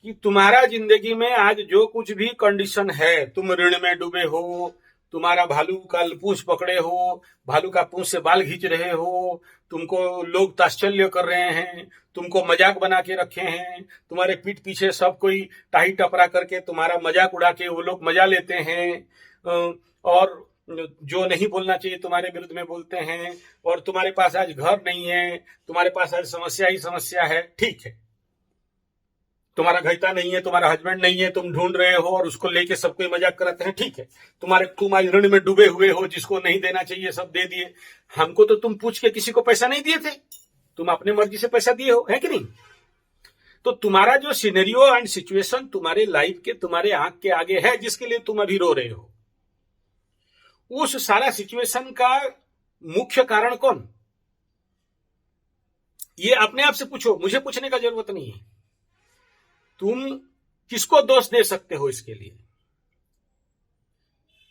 कि तुम्हारा जिंदगी में आज जो कुछ भी कंडीशन है, तुम ऋण में डूबे हो, तुम्हारा भालू का पूंछ पकड़े हो, भालू का पूंछ से बाल खींच रहे हो, तुमको लोग ताच्छल्य कर रहे हैं, तुमको मजाक बना के रखे हैं, तुम्हारे पीठ पीछे सब कोई टाही टपरा करके तुम्हारा मजाक उड़ा के वो लोग मजा लेते हैं, और जो नहीं बोलना चाहिए तुम्हारे विरुद्ध में बोलते हैं, और तुम्हारे पास आज घर नहीं है, तुम्हारे पास आज समस्या ही समस्या है। ठीक है, तुम्हारा घैता नहीं है, तुम्हारा हस्बैंड नहीं है, तुम ढूंढ रहे हो और उसको लेके सब कोई मजाक कराते हैं। ठीक है, तुम आज ऋण में डूबे हुए हो, जिसको नहीं देना चाहिए सब दे दिए। हमको तो तुम पूछ के किसी को पैसा नहीं दिए थे, तुम अपने मर्जी से पैसा दिए हो, है कि नहीं? तो तुम्हारा जो सिनेरियो एंड सिचुएशन तुम्हारे लाइफ के तुम्हारे आंख के आगे है, जिसके लिए तुम अभी रो रहे हो, उस सारा सिचुएशन का मुख्य कारण कौन? ये अपने आप से पूछो, मुझे पूछने का जरूरत नहीं है। तुम किसको दोष दे सकते हो इसके लिए?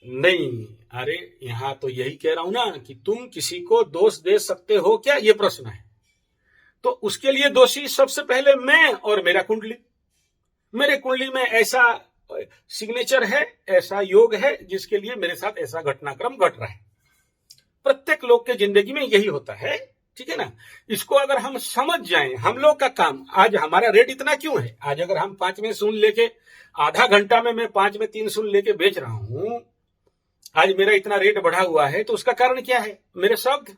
नहीं, अरे यहां तो यही कह रहा हूं ना कि तुम किसी को दोष दे सकते हो क्या, ये प्रश्न है। तो उसके लिए दोषी सबसे पहले मैं और मेरा कुंडली। मेरे कुंडली में ऐसा सिग्नेचर है, ऐसा योग है, जिसके लिए मेरे साथ ऐसा घटनाक्रम घट रहा है। प्रत्येक लोग के जिंदगी में यही होता है, ठीक है ना? इसको अगर हम समझ जाएं, हम लोग का काम, आज हमारा रेट इतना क्यों है? आज अगर हम 5 में सुन लेके, आधा घंटा में मैं 5 में 3 सुन लेके बेच रहा हूं, आज मेरा इतना रेट बढ़ा हुआ है, तो उसका कारण क्या है? मेरे शब्द।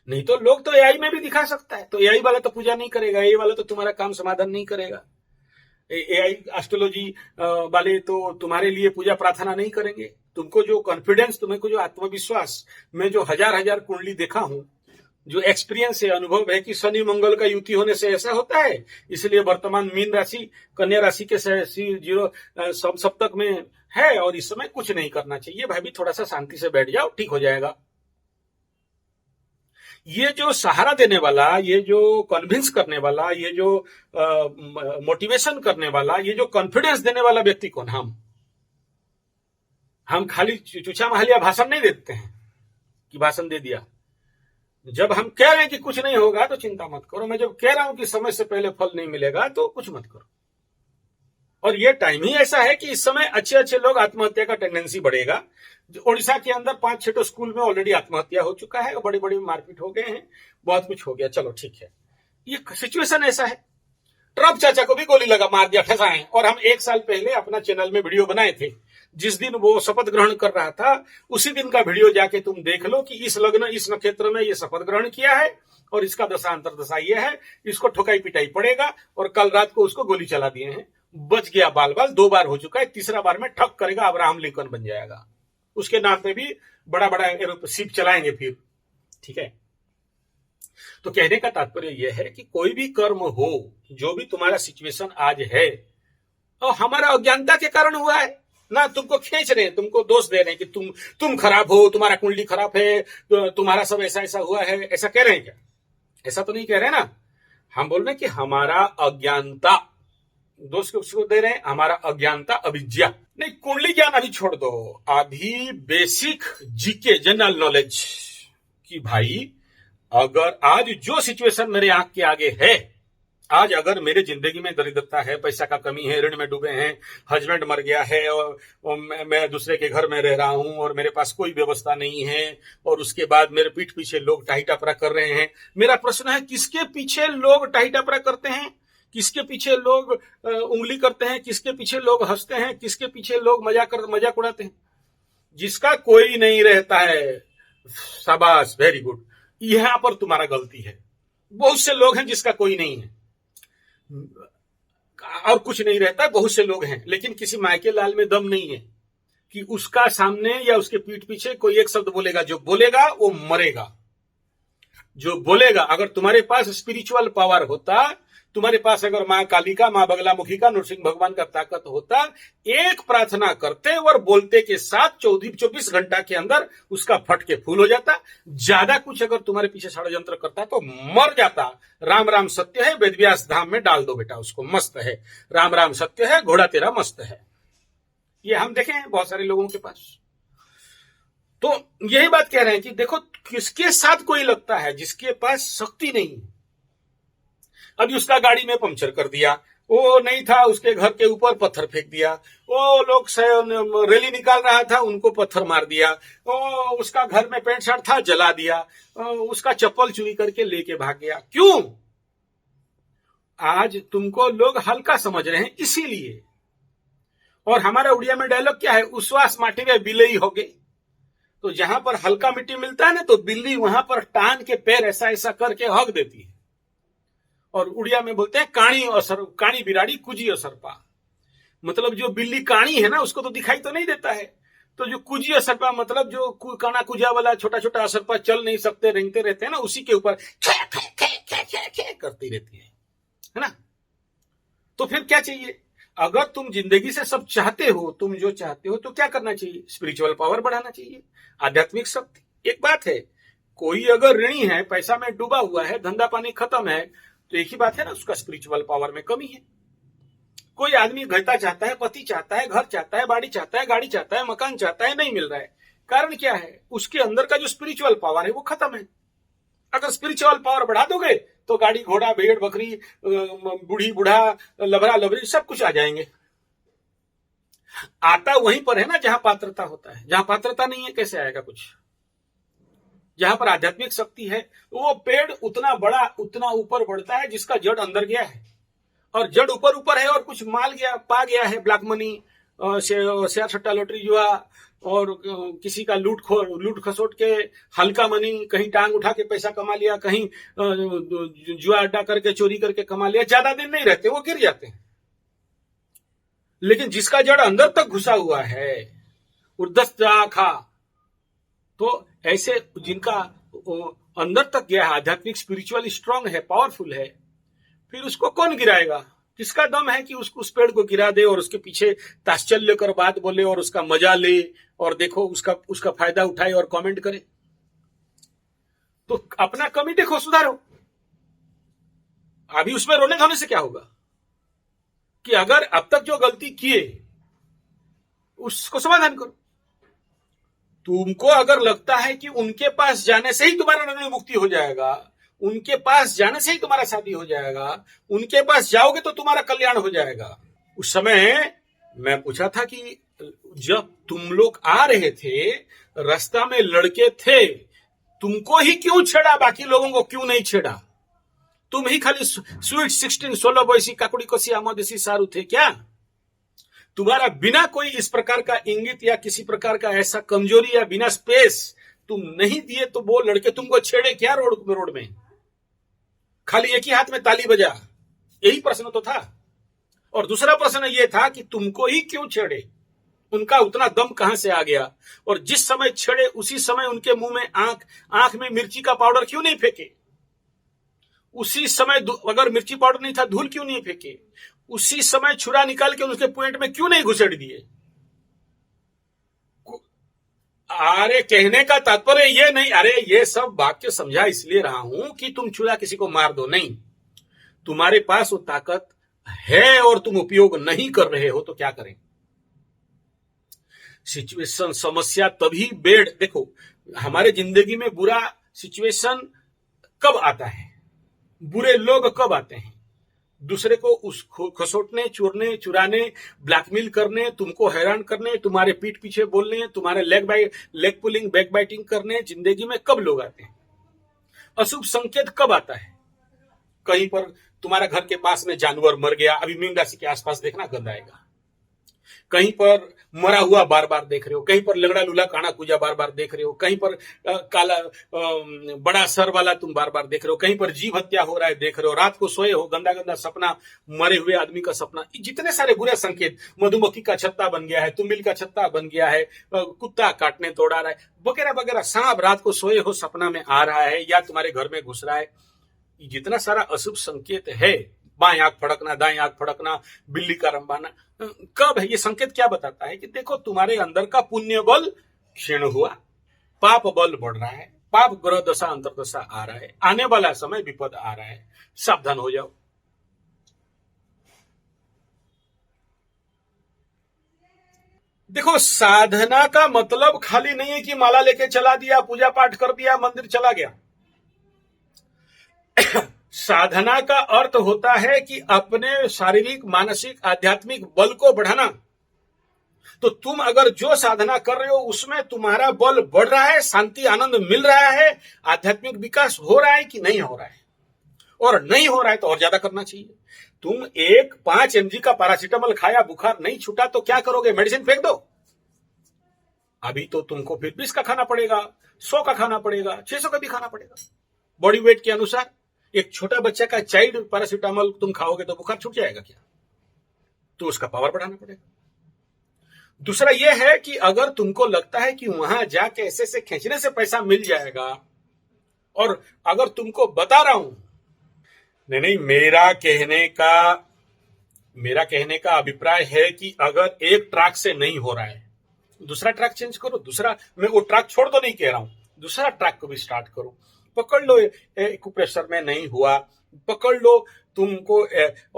नहीं तो लोग तो एआई में भी दिखा सकता है, तो एआई वाला तो पूजा नहीं करेगा, एआई वाला तो तुम्हारा काम समाधान नहीं करेगा, एआई एस्ट्रोलॉजी वाले तो तुम्हारे लिए पूजा प्रार्थना नहीं करेंगे। तुमको जो कॉन्फिडेंस, तुमको जो आत्मविश्वास, मैं जो हजार कुंडली देखा हूं, जो एक्सपीरियंस है, अनुभव है कि शनि मंगल का युति होने से ऐसा होता है, इसलिए वर्तमान मीन राशि कन्या राशि के 0 सप्तक में है, और इस समय कुछ नहीं करना चाहिए भाई, भी थोड़ा सा शांति से बैठ जाओ, ठीक हो जाएगा। ये जो सहारा देने वाला, ये जो कन्विंस करने वाला, ये जो मोटिवेशन करने वाला, ये जो कॉन्फिडेंस देने वाला व्यक्ति कौन? हम खाली चुचा महलिया भाषण नहीं देते हैं कि भाषण दे दिया। जब हम कह रहे हैं कि कुछ नहीं होगा तो चिंता मत करो, मैं जब कह रहा हूं कि समय से पहले फल नहीं मिलेगा तो कुछ मत करो। और ये टाइम ही ऐसा है कि इस समय अच्छे अच्छे लोग, आत्महत्या का टेंडेंसी बढ़ेगा। ओडिशा के अंदर 5-6 स्कूल में ऑलरेडी आत्महत्या हो चुका है, और बड़े बड़े मारपीट हो गए हैं, बहुत कुछ हो गया। चलो ठीक है, ये सिचुएशन ऐसा है। ट्रम्प चाचा को भी गोली लगा, मार दिया, फंसाए। और हम 1 साल पहले अपना चैनल में वीडियो बनाए थे, जिस दिन वो शपथ ग्रहण कर रहा था, उसी दिन का वीडियो जाके तुम देख लो कि इस लग्न, इस नक्षत्र में ये शपथ ग्रहण किया है, और इसका दशा अंतरदशा ये है, इसको ठोकाई पिटाई पड़ेगा, और कल रात को उसको गोली चला दिए हैं, बच गया बाल बाल। 2 बार हो चुका है, तीसरा बार में ठक करेगा, अब्राहम लिंकन बन जाएगा, उसके नाम पे भी बड़ा बड़ा शिप चलाएंगे फिर, ठीक है? तो कहने का तात्पर्य यह है कि कोई भी कर्म हो, जो भी तुम्हारा सिचुएशन आज है, और हमारा अज्ञानता के कारण हुआ है ना, तुमको खींच रहे हैं, तुमको दोष दे रहे हैं कि तुम खराब हो, तुम्हारा कुंडली खराब है, तुम्हारा सब ऐसा ऐसा हुआ है, ऐसा कह रहे हैं क्या? ऐसा तो नहीं कह रहे ना। हम बोल रहे हैं कि हमारा अज्ञानता, दोष किसको दे रहे हैं? हमारा अज्ञानता, अविद्या। नहीं, कुंडली ज्ञान अभी छोड़ दो, अभी बेसिक जीके, जनरल नॉलेज कि भाई अगर आज जो सिचुएशन मेरे आंख के आगे है, आज अगर मेरे जिंदगी में दरिद्रता है, पैसा का कमी है, ऋण में डूबे हैं, हस्बैंड मर गया है, और मैं दूसरे के घर में रह रहा हूं, और मेरे पास कोई व्यवस्था नहीं है, और उसके बाद मेरे पीठ पीछे लोग टाही टपरा कर रहे हैं। मेरा प्रश्न है, किसके पीछे लोग टाही टपरा करते हैं? किसके पीछे लोग उंगली करते हैं? किसके पीछे लोग हंसते हैं? किसके पीछे लोग मजाक उड़ाते हैं? जिसका कोई नहीं रहता है, शाबाश, वेरी गुड, यहां पर तुम्हारा गलती है। बहुत से लोग हैं जिसका कोई नहीं है, और कुछ नहीं रहता, बहुत से लोग हैं, लेकिन किसी मायके लाल में दम नहीं है कि उसका सामने या उसके पीठ पीछे कोई एक शब्द बोलेगा। जो बोलेगा वो मरेगा, जो बोलेगा। अगर तुम्हारे पास स्पिरिचुअल पावर होता, तुम्हारे पास अगर मां कालिका, मां बगलामुखी का, नरसिंह भगवान का ताकत होता, एक प्रार्थना करते और बोलते के साथ 24 घंटा के अंदर उसका फट के फूल हो जाता। ज्यादा कुछ अगर तुम्हारे पीछे षड्यंत्र करता तो मर जाता। राम राम सत्य है, वेदव्यास धाम में डाल दो बेटा उसको, मस्त है। राम राम सत्य है, घोड़ा तेरा मस्त है। ये हम देखे हैं बहुत सारे लोगों के पास। तो यही बात कह रहे हैं कि देखो, किसके साथ कोई लगता है जिसके पास शक्ति नहीं है। अभी उसका गाड़ी में पंक्चर कर दिया, वो नहीं था, उसके घर के ऊपर पत्थर फेंक दिया। वो लोग रैली निकाल रहा था, उनको पत्थर मार दिया। वो उसका घर में पैंट शर्ट था, जला दिया। उसका चप्पल चुरी करके लेके भाग गया। क्यों? आज तुमको लोग हल्का समझ रहे हैं, इसीलिए। और हमारा उड़िया में डायलॉग क्या है? उस्वास माटी में बिल्ली हो गई। तो जहां पर हल्का मिट्टी मिलता है ना, तो बिल्ली वहां पर टान के पैर ऐसा ऐसा करके हक देती है। और उड़िया में बोलते हैं काणी बिराड़ी कुजी असरपा। मतलब जो बिल्ली काणी है ना, उसको तो दिखाई तो नहीं देता है। तो जो कुजी असरपा, मतलब जो काना कुजा वाला छोटा छोटा असरपा, चल नहीं सकते, रेंगते रहते हैं ना, उसी के ऊपर करती रहती है ना। तो फिर क्या चाहिए? अगर तुम जिंदगी से सब चाहते हो, तुम जो चाहते हो, तो क्या करना चाहिए? स्पिरिचुअल पावर बढ़ाना चाहिए, आध्यात्मिक शक्ति। एक बात है, कोई अगर ऋणी है, पैसा में डूबा हुआ है, धंधा पानी खत्म है, तो एक ही बात है ना, उसका स्पिरिचुअल पावर में कमी है। कोई आदमी घटा चाहता है, पति चाहता है, घर चाहता है, बाड़ी चाहता है, गाड़ी चाहता है, मकान चाहता है, नहीं मिल रहा है। कारण क्या है? उसके अंदर का जो स्पिरिचुअल पावर है वो खत्म है। अगर स्पिरिचुअल पावर बढ़ा दोगे तो गाड़ी घोड़ा भेड़ बकरी बूढ़ी बूढ़ा लबरा लबरी सब कुछ आ जाएंगे। आता वहीं पर है ना जहां पात्रता होता है। जहां पात्रता नहीं है, कैसे आएगा कुछ? जहां पर आध्यात्मिक शक्ति है, वो पेड़ उतना बड़ा, उतना ऊपर बढ़ता है जिसका जड़ अंदर गया है। और जड़ ऊपर ऊपर है, और कुछ माल गया पा गया है, ब्लैक मनी, शेयर सट्टा लॉटरी जुआ, और किसी का लूट खसोट के हल्का मनी, कहीं टांग उठा के पैसा कमा लिया, कहीं जुआ अड्डा करके चोरी करके कमा लिया। ज्यादा दिन नहीं रहते, वो गिर जाते हैं। लेकिन जिसका जड़ अंदर तक घुसा हुआ है, उर्दस्त खा, तो ऐसे जिनका अंदर तक गया है, आध्यात्मिक स्पिरिचुअल स्ट्रांग है, पावरफुल है, फिर उसको कौन गिराएगा? किसका दम है कि उस पेड़ को गिरा दे और उसके पीछे ताश्चल्य कर बात बोले और उसका मजा ले और देखो उसका फायदा उठाए और कमेंट करे? तो अपना कमी देखो, सुधारो। अभी उसमें रोने धोने से क्या होगा? कि अगर अब तक जो गलती किए उसको समाधान करो। तुमको अगर लगता है कि उनके पास जाने से ही तुम्हारा निर्णय मुक्ति हो जाएगा, उनके पास जाने से ही तुम्हारा शादी हो जाएगा, उनके पास जाओगे तो तुम्हारा कल्याण हो जाएगा। उस समय मैं पूछा था कि जब तुम लोग आ रहे थे, रास्ता में लड़के थे, तुमको ही क्यों छेड़ा, बाकी लोगों को क्यों नहीं छेड़ा? तुम ही खाली स्वीट 16 16 बयसी काकुड़ी कसी आमदेसी सारू थे क्या? तुम्हारा बिना कोई इस प्रकार का इंगित या किसी प्रकार का ऐसा कमजोरी या बिना स्पेस तुम नहीं दिए, तो वो लड़के तुमको छेड़े क्या रोड में? खाली एक ही हाथ में ताली बजा, यही प्रश्न तो था। और दूसरा प्रश्न यह था कि तुमको ही क्यों छेड़े? उनका उतना दम कहां से आ गया? और जिस समय छेड़े उसी समय उनके मुंह में आंख में मिर्ची का पाउडर क्यों नहीं फेंके? उसी समय अगर मिर्ची पाउडर नहीं था, धूल क्यों नहीं फेंके? उसी समय छुरा निकाल के उसके पॉइंट में क्यों नहीं घुसेड़ दिए? अरे कहने का तात्पर्य ये नहीं, अरे ये सब वाक्य समझा इसलिए रहा हूं कि तुम छुरा किसी को मार दो, नहीं। तुम्हारे पास वो ताकत है और तुम उपयोग नहीं कर रहे हो, तो क्या करें? सिचुएशन, समस्या तभी देखो, हमारे जिंदगी में बुरा सिचुएशन कब आता है, बुरे लोग कब आते हैं? दूसरे को खसोटने, चोरने, चुराने, ब्लैकमेल करने, तुमको हैरान करने, तुम्हारे पीठ पीछे बोलने, तुम्हारे लेग पुलिंग, बैक बाइटिंग करने जिंदगी में कब लोग आते हैं? अशुभ संकेत कब आता है? कहीं पर तुम्हारा घर के पास में जानवर मर गया, अभी मीन राशि के आसपास देखना, गंध आएगा। कहीं पर मरा हुआ बार बार देख रहे हो, कहीं पर लगड़ा लूला काना कुजा बार बार देख रहे हो, कहीं पर काला बड़ा सर वाला तुम बार बार देख रहे हो, कहीं पर जीव हत्या हो रहा है देख रहे हो, रात को सोए हो गंदा गंदा सपना, मरे हुए आदमी का सपना, जितने सारे बुरे संकेत, मधुमक्खी का छत्ता बन गया है, तुम्बिल का छत्ता बन गया है, कुत्ता काटने दौड़ा रहा है, वगैरह वगैरह, सांप रात को सोए हो सपना में आ रहा है या तुम्हारे घर में घुस रहा है, जितना सारा अशुभ संकेत है, बाएं आंख फड़कना, दाएं आंख फड़कना, बिल्ली का रंबाना, कब है? ये संकेत क्या बताता है? कि देखो तुम्हारे अंदर का पुण्य बल क्षीण हुआ, पाप बल बढ़ रहा है, पाप ग्रह दशा अंतरदशा आ रहा है, आने वाला समय विपद आ रहा है, सावधान हो जाओ। देखो, साधना का मतलब खाली नहीं है कि माला लेके चला दिया, पूजा पाठ कर दिया, मंदिर चला गया। साधना का अर्थ होता है कि अपने शारीरिक, मानसिक, आध्यात्मिक बल को बढ़ाना। तो तुम अगर जो साधना कर रहे हो उसमें तुम्हारा बल बढ़ रहा है, शांति आनंद मिल रहा है, आध्यात्मिक विकास हो रहा है कि नहीं हो रहा है, और नहीं हो रहा है तो और ज्यादा करना चाहिए। तुम 5 mg का पैरासीटामोल खाया, बुखार नहीं छूटा तो क्या करोगे? मेडिसिन फेंक दो। अभी तो तुमको फिर 20 का खाना पड़ेगा, 100 का खाना पड़ेगा, 600 का भी खाना पड़ेगा। बॉडी वेट के अनुसार एक छोटा बच्चा का चाइल्ड पैरासीटामोल तुम खाओगे तो बुखार छूट जाएगा क्या? तो उसका पावर बढ़ाना पड़ेगा। दूसरा यह है कि अगर तुमको लगता है कि वहां जाके ऐसे से खींचने से पैसा मिल जाएगा, और अगर तुमको बता रहा हूं, नहीं, मेरा कहने का अभिप्राय है कि अगर एक ट्रैक से नहीं हो रहा है, दूसरा ट्रैक चेंज करो। दूसरा, मैं वो ट्रैक छोड़ दो नहीं कह रहा हूं, दूसरा ट्रैक को भी स्टार्ट करो। पकड़ लो एक्यूप्रेशर में नहीं हुआ, पकड़ लो तुमको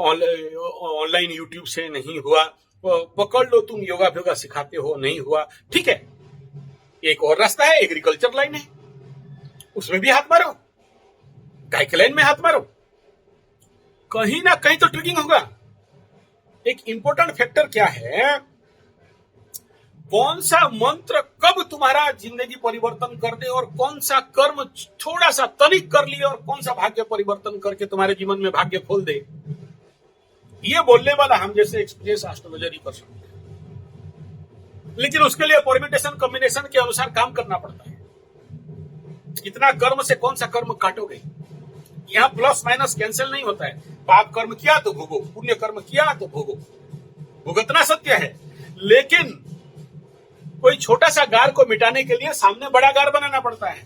ऑनलाइन यूट्यूब से नहीं हुआ, पकड़ लो तुम योगा भोगा सिखाते हो, नहीं हुआ, ठीक है। एक और रास्ता है, एग्रीकल्चर लाइन है, उसमें भी हाथ मारो, गाय के लाइन में हाथ मारो, कहीं ना कहीं तो ट्रिगिंग होगा। एक इंपॉर्टेंट फैक्टर क्या है, कौन सा मंत्र कब तुम्हारा जिंदगी परिवर्तन कर दे, और कौन सा कर्म थोड़ा सा तनिक कर लिए और कौन सा भाग्य परिवर्तन करके तुम्हारे जीवन में भाग्य खोल दे, ये बोलने वाला हम जैसे एक्सपीरियंस एस्ट्रोलॉजर ही कर सकते हैं। लेकिन उसके लिए परम्यूटेशन कॉम्बिनेशन के अनुसार काम करना पड़ता है। कितना कर्म से कौन सा कर्म काटोगे, यहां प्लस माइनस कैंसिल नहीं होता है। पाप कर्म किया तो भोगो, पुण्य कर्म किया तो भोगो, भुगतना सत्य है। लेकिन कोई छोटा सा गार को मिटाने के लिए सामने बड़ा गार बनाना पड़ता है।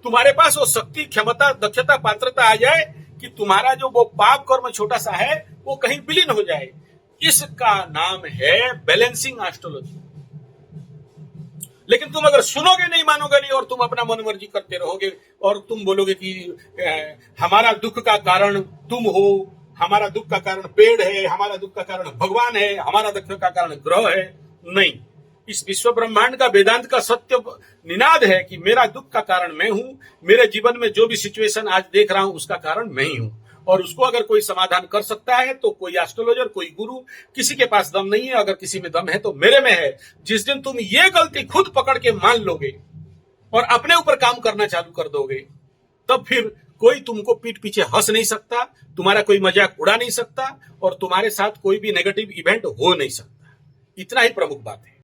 तुम्हारे पास वो शक्ति, क्षमता, दक्षता, पात्रता आ जाए कि तुम्हारा जो वो पाप कर्म छोटा सा है वो कहीं विलीन हो जाए। इसका नाम है बैलेंसिंग एस्ट्रोलॉजी। लेकिन तुम अगर सुनोगे नहीं, मानोगे नहीं, और तुम अपना मनमर्जी करते रहोगे, और तुम बोलोगे कि हमारा दुख का कारण तुम हो, हमारा दुख का कारण पेड़ है, हमारा दुख का कारण भगवान है, हमारा दुख का कारण ग्रह है, नहीं। इस विश्व ब्रह्मांड का वेदांत का सत्य निनाद है कि मेरा दुख का कारण मैं हूं, मेरे जीवन में जो भी सिचुएशन आज देख रहा हूं उसका कारण मैं ही हूं। और उसको अगर कोई समाधान कर सकता है तो कोई एस्ट्रोलॉजर, कोई गुरु, किसी के पास दम नहीं है। अगर किसी में दम है तो मेरे में है। जिस दिन तुम ये गलती खुद पकड़ के मान लोगे और अपने ऊपर काम करना चालू कर दोगे, तब फिर कोई तुमको पीठ पीछे हंस नहीं सकता, तुम्हारा कोई मजाक उड़ा नहीं सकता, और तुम्हारे साथ कोई भी नेगेटिव इवेंट हो नहीं सकता। इतना ही प्रमुख बात है।